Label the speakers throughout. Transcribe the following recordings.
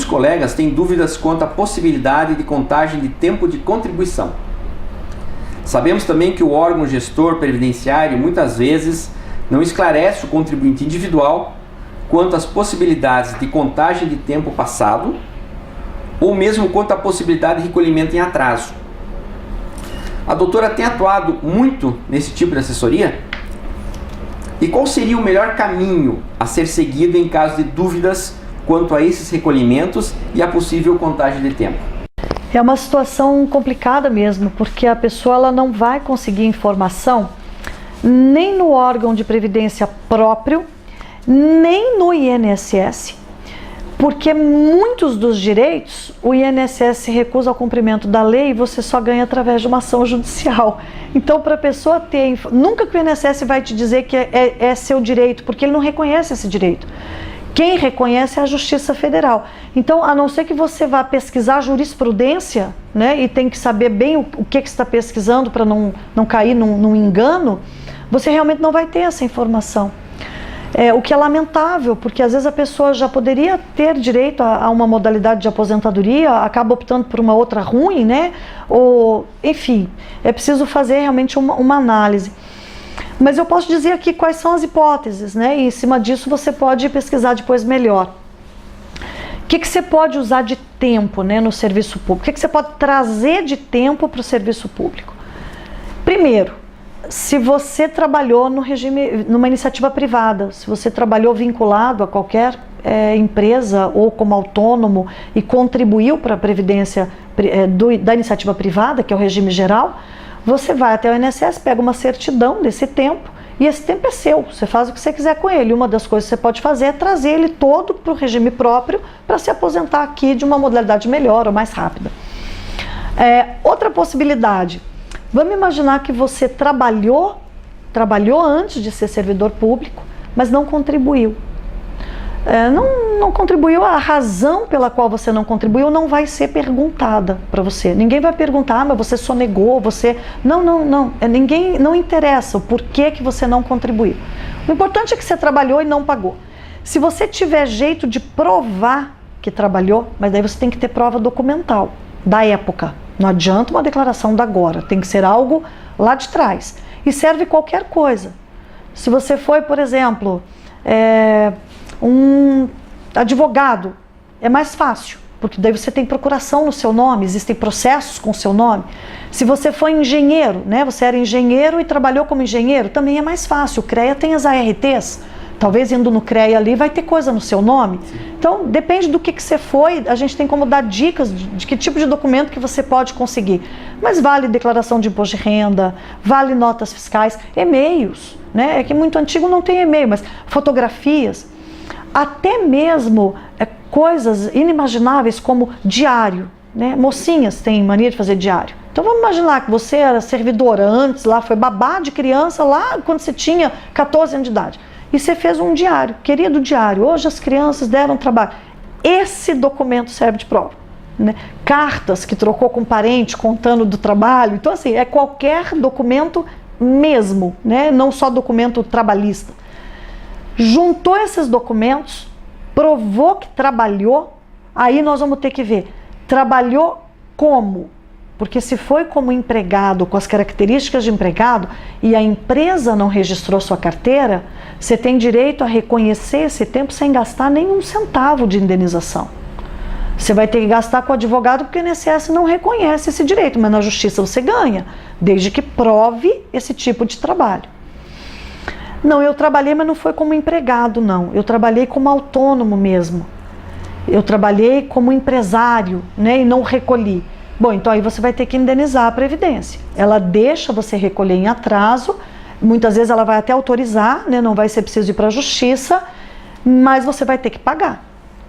Speaker 1: colegas têm dúvidas quanto à possibilidade de contagem de tempo de contribuição. Sabemos também que o órgão gestor previdenciário muitas vezes não esclarece o contribuinte individual quanto às possibilidades de contagem de tempo passado ou mesmo quanto à possibilidade de recolhimento em atraso. A doutora tem atuado muito nesse tipo de assessoria? E qual seria o melhor caminho a ser seguido em caso de dúvidas quanto a esses recolhimentos e a possível contagem de tempo?
Speaker 2: É uma situação complicada mesmo, porque a pessoa ela não vai conseguir informação nem no órgão de previdência próprio, nem no INSS, porque muitos dos direitos o INSS recusa ao cumprimento da lei e você só ganha através de uma ação judicial. Então, para a pessoa ter... Nunca que o INSS vai te dizer que é seu direito, porque ele não reconhece esse direito. Quem reconhece é a Justiça Federal. Então, a não ser que você vá pesquisar jurisprudência, né, e tem que saber bem o que você está pesquisando para não cair num engano, você realmente não vai ter essa informação. O que é lamentável, porque às vezes a pessoa já poderia ter direito a uma modalidade de aposentadoria, acaba optando por uma outra ruim, né? Ou, enfim, é preciso fazer realmente uma análise. Mas eu posso dizer aqui quais são as hipóteses, né? E em cima disso você pode pesquisar depois melhor. O que você pode usar de tempo, né, no serviço público? O que você pode trazer de tempo para o serviço público? Primeiro, se você trabalhou no regime, numa iniciativa privada, se você trabalhou vinculado a qualquer empresa ou como autônomo e contribuiu para a previdência da iniciativa privada, que é o regime geral, você vai até o INSS, pega uma certidão desse tempo e esse tempo é seu, você faz o que você quiser com ele. Uma das coisas que você pode fazer é trazer ele todo para o regime próprio para se aposentar aqui de uma modalidade melhor ou mais rápida. Outra possibilidade, vamos imaginar que você trabalhou antes de ser servidor público, mas não contribuiu. Não contribuiu, a razão pela qual você não contribuiu não vai ser perguntada para você. Ninguém vai perguntar, mas você sonegou, você... Não. Não interessa o porquê que você não contribuiu. O importante é que você trabalhou e não pagou. Se você tiver jeito de provar que trabalhou, mas daí você tem que ter prova documental da época. Não adianta uma declaração da agora, tem que ser algo lá de trás. E serve qualquer coisa. Se você foi, por exemplo, um advogado, é mais fácil, porque daí você tem procuração no seu nome, existem processos com o seu nome. Se você foi engenheiro, né, você era engenheiro e trabalhou como engenheiro, também é mais fácil. O CREA tem as ARTs, talvez indo no CREA ali vai ter coisa no seu nome. Então, depende do que você foi, a gente tem como dar dicas de que tipo de documento que você pode conseguir. Mas vale declaração de imposto de renda, vale notas fiscais, e-mails, né? É que muito antigo não tem e-mail, mas fotografias, até mesmo coisas inimagináveis como diário, né? Mocinhas têm mania de fazer diário. Então vamos imaginar que você era servidora antes, lá foi babá de criança, lá quando você tinha 14 anos de idade. E você fez um diário, querido diário, hoje as crianças deram trabalho. Esse documento serve de prova, né? Cartas que trocou com parente contando do trabalho. Então assim, é qualquer documento mesmo, né? Não só documento trabalhista. Juntou esses documentos, provou que trabalhou, aí nós vamos ter que ver, trabalhou como? Porque se foi como empregado, com as características de empregado, e a empresa não registrou sua carteira, você tem direito a reconhecer esse tempo sem gastar nenhum centavo de indenização. Você vai ter que gastar com o advogado porque o INSS não reconhece esse direito, mas na justiça você ganha, desde que prove esse tipo de trabalho. Não, eu trabalhei, mas não foi como empregado, não. Eu trabalhei como autônomo mesmo. Eu trabalhei como empresário, né, e não recolhi. Bom, então aí você vai ter que indenizar a Previdência. Ela deixa você recolher em atraso, muitas vezes ela vai até autorizar, né, não vai ser preciso ir para a justiça, mas você vai ter que pagar.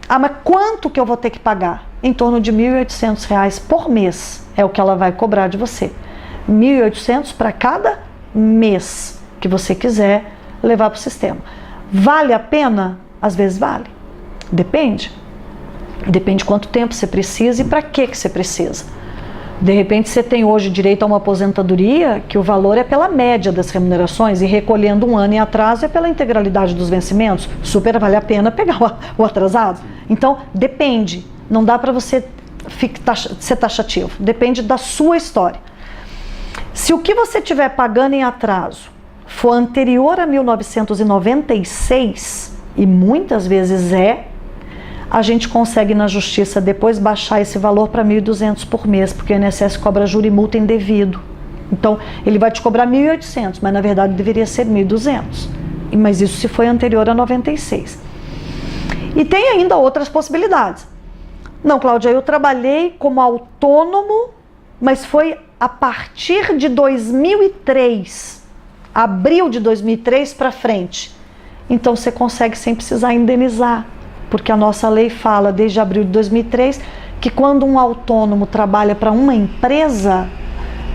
Speaker 2: Ah, mas quanto que eu vou ter que pagar? Em torno de R$ 1.800 por mês é o que ela vai cobrar de você. R$ 1.800 para cada mês que você quiser levar para o sistema. Vale a pena? Às vezes vale. Depende. Depende de quanto tempo você precisa e para que você precisa. De repente você tem hoje direito a uma aposentadoria que o valor é pela média das remunerações e recolhendo um ano em atraso é pela integralidade dos vencimentos. Super vale a pena pegar o atrasado. Então depende, Não dá para você ser taxativo. Depende da sua história. Se o que você estiver pagando em atraso for anterior a 1996, e muitas vezes a gente consegue na justiça depois baixar esse valor para 1.200 por mês, porque o INSS cobra juro e multa indevido. Então, ele vai te cobrar 1.800, mas na verdade deveria ser 1.200. Mas isso se foi anterior a 96. E tem ainda outras possibilidades. Não, Cláudia, eu trabalhei como autônomo, mas foi a partir de 2003, abril de 2003 para frente. Então você consegue sem precisar indenizar, porque a nossa lei fala desde abril de 2003 que quando um autônomo trabalha para uma empresa,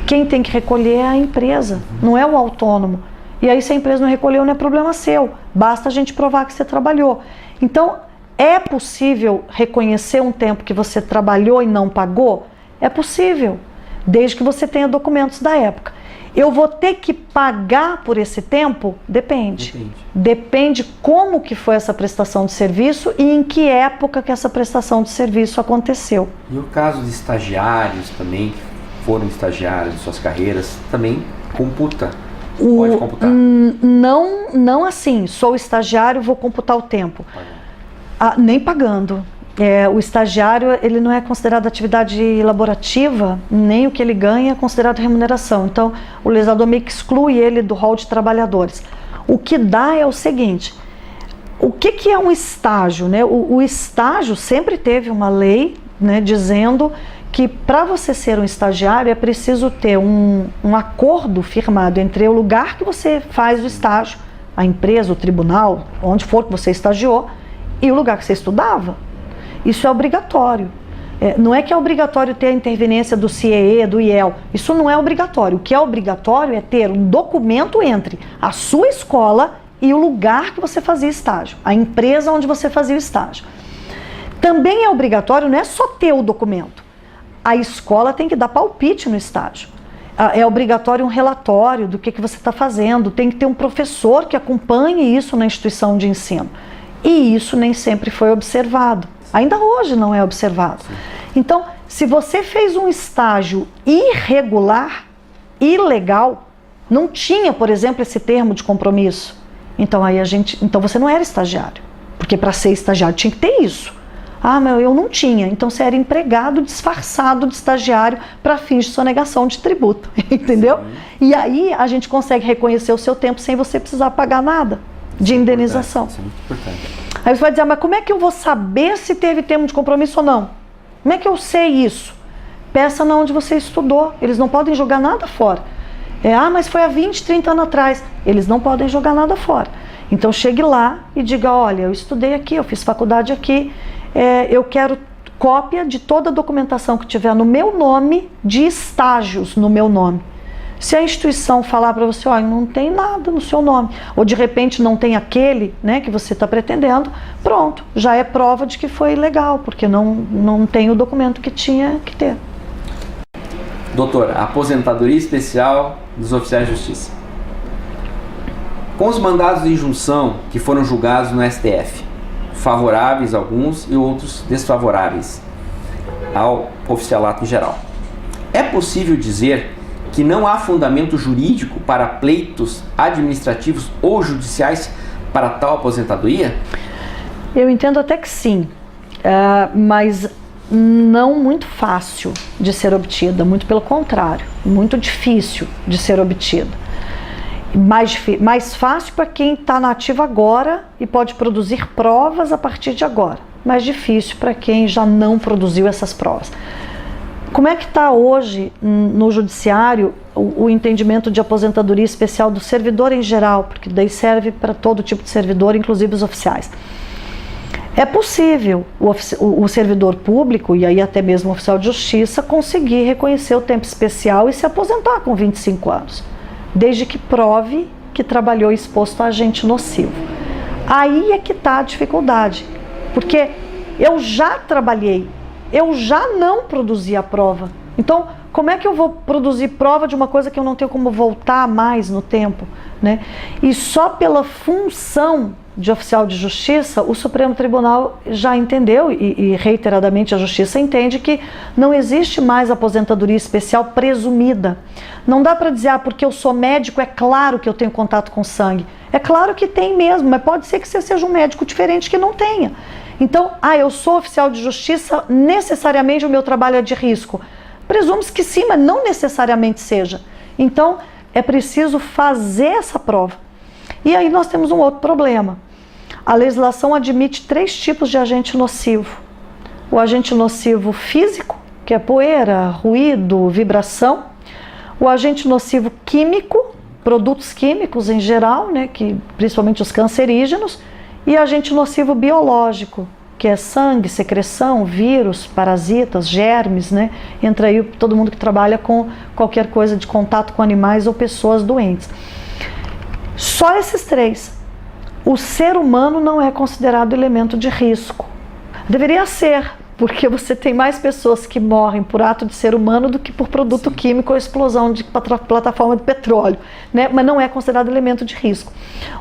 Speaker 2: quem tem que recolher é a empresa, não é o autônomo. E aí se a empresa não recolheu, não é problema seu, basta a gente provar que você trabalhou. Então, é possível reconhecer um tempo que você trabalhou e não pagou? É possível, desde que você tenha documentos da época. Eu vou ter que pagar por esse tempo? Depende. Depende como que foi essa prestação de serviço e em que época que essa prestação de serviço aconteceu.
Speaker 1: E o caso de estagiários também, que foram estagiários de suas carreiras, também computa? Pode computar?
Speaker 2: Não assim, sou estagiário, vou computar o tempo. Nem pagando. O estagiário, ele não é considerado atividade laborativa, nem o que ele ganha é considerado remuneração. Então, o legislador meio que exclui ele do rol de trabalhadores. O que dá é o seguinte, o que é um estágio, né? O estágio sempre teve uma lei, né, dizendo que para você ser um estagiário é preciso ter um acordo firmado entre o lugar que você faz o estágio, a empresa, o tribunal, onde for que você estagiou, e o lugar que você estudava. Isso é obrigatório. Não é que é obrigatório ter a interveniência do CIEE, do IEL. Isso não é obrigatório. O que é obrigatório é ter um documento entre a sua escola e o lugar que você fazia estágio, a empresa onde você fazia o estágio. Também é obrigatório, não é só ter o documento. A escola tem que dar palpite no estágio. É obrigatório um relatório do que você está fazendo. Tem que ter um professor que acompanhe isso na instituição de ensino. E isso nem sempre foi observado. Ainda hoje não é observado. Então, se você fez um estágio irregular, ilegal, não tinha, por exemplo, esse termo de compromisso, então você não era estagiário, porque para ser estagiário tinha que ter isso. Mas eu não tinha, então você era empregado disfarçado de estagiário para fins de sonegação de tributo, entendeu? Sim. E aí a gente consegue reconhecer o seu tempo sem você precisar pagar nada de indenização.
Speaker 1: Isso é muito importante.
Speaker 2: Aí você vai dizer, mas como é que eu vou saber se teve termo de compromisso ou não? Como é que eu sei isso? Peça na onde você estudou, eles não podem jogar nada fora. Mas foi há 20, 30 anos atrás. Eles não podem jogar nada fora. Então chegue lá e diga, olha, eu estudei aqui, eu fiz faculdade aqui, eu quero cópia de toda a documentação que tiver no meu nome, de estágios no meu nome. Se a instituição falar para você, não tem nada no seu nome, ou de repente não tem aquele, né, que você está pretendendo, pronto, já é prova de que foi legal, porque não tem o documento que tinha que ter.
Speaker 1: Doutora, aposentadoria especial dos oficiais de justiça. Com os mandados de injunção que foram julgados no STF, favoráveis alguns e outros desfavoráveis ao oficialato em geral, é possível dizer que não há fundamento jurídico para pleitos administrativos ou judiciais para tal aposentadoria?
Speaker 2: Eu entendo até que sim, mas não muito fácil de ser obtida, muito pelo contrário, muito difícil de ser obtida. Mais fácil para quem está na ativa agora e pode produzir provas a partir de agora, mais difícil para quem já não produziu essas provas. Como é que está hoje no judiciário o entendimento de aposentadoria especial do servidor em geral, porque daí serve para todo tipo de servidor, inclusive os oficiais. É possível o servidor público, e aí até mesmo o oficial de justiça, conseguir reconhecer o tempo especial e se aposentar com 25 anos, desde que prove que trabalhou exposto a agente nocivo. Aí é que está a dificuldade, porque eu já trabalhei, eu já não produzi a prova. Então, como é que eu vou produzir prova de uma coisa que eu não tenho como voltar mais no tempo, né? E só pela função de oficial de justiça, o Supremo Tribunal já entendeu, e reiteradamente a Justiça entende, que não existe mais aposentadoria especial presumida. Não dá para dizer, porque eu sou médico, é claro que eu tenho contato com sangue. É claro que tem mesmo, mas pode ser que você seja um médico diferente que não tenha. Então, eu sou oficial de justiça, necessariamente o meu trabalho é de risco. Presume-se que sim, mas não necessariamente seja. Então, é preciso fazer essa prova. E aí nós temos um outro problema. A legislação admite 3 tipos de agente nocivo. O agente nocivo físico, que é poeira, ruído, vibração. O agente nocivo químico, produtos químicos em geral, né, que, principalmente os cancerígenos. E agente nocivo biológico, que é sangue, secreção, vírus, parasitas, germes, né? Entra aí todo mundo que trabalha com qualquer coisa de contato com animais ou pessoas doentes. Só esses 3. O ser humano não é considerado elemento de risco. Deveria ser, porque você tem mais pessoas que morrem por ato de ser humano do que por produto químico ou explosão de plataforma de petróleo, né? Mas não é considerado elemento de risco.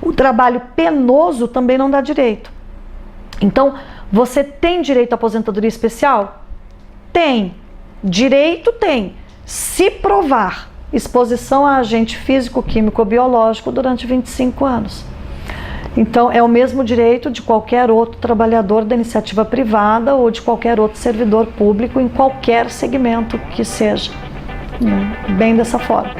Speaker 2: O trabalho penoso também não dá direito. Então, você tem direito à aposentadoria especial? Tem. Direito tem. Se provar exposição a agente físico, químico ou biológico durante 25 anos. Então, é o mesmo direito de qualquer outro trabalhador da iniciativa privada ou de qualquer outro servidor público em qualquer segmento que seja. Bem dessa forma.